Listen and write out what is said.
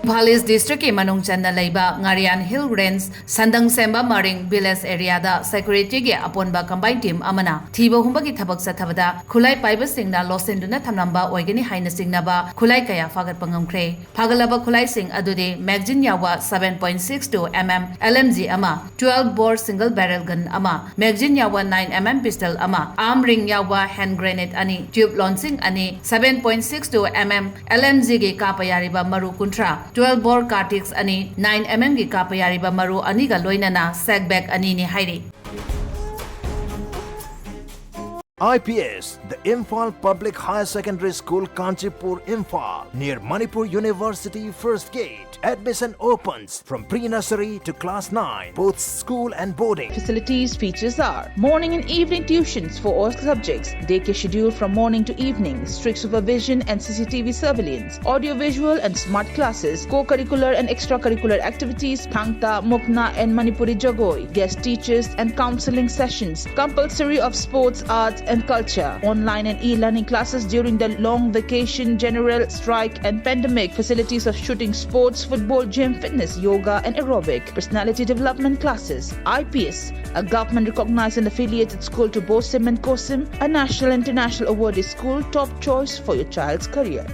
Imphal East District ki manung channa leiba Ngarian Hill Range Sandang Semba Maring Village area da security gi aponba combined team amana thiba humba ki thabak sathabada khulai paiba singna losenduna thamnamba oigani haina singnaba khulai kaya fagat pangamkhre phagalaba khulai sing adude magazine yawa 7.62 mm LMG ama 12 bore single barrel gun ama magazine yawa 9 mm pistol ama arm ring yawa hand grenade ani tube launching ani 7.62 mm LMG gi kapayariba maru kuntra 12 bore cartridge ani 9 mm gi kapayariba maru ani ga loinana sack bag ani ni hairi IPS, the Imphal Public Higher Secondary School, Kanchipur, Imphal, near Manipur University First Gate. Admission opens from pre-nursery to class 9, both school and boarding. Facilities features are morning and evening tuitions for all subjects, daycare schedule from morning to evening, strict supervision and CCTV surveillance, audio-visual and smart classes, co-curricular and extracurricular activities, Thangta, Mukna and Manipuri Jagoi, guest teachers and counseling sessions, compulsory of sports, arts and culture, online and e-learning classes during the long vacation, general strike and pandemic, facilities of shooting sports, football, gym, fitness, yoga and aerobic, personality development classes. IPS, a government recognized and affiliated school to BOSIM and COSIM, a national and international awarded school, top choice for your child's career.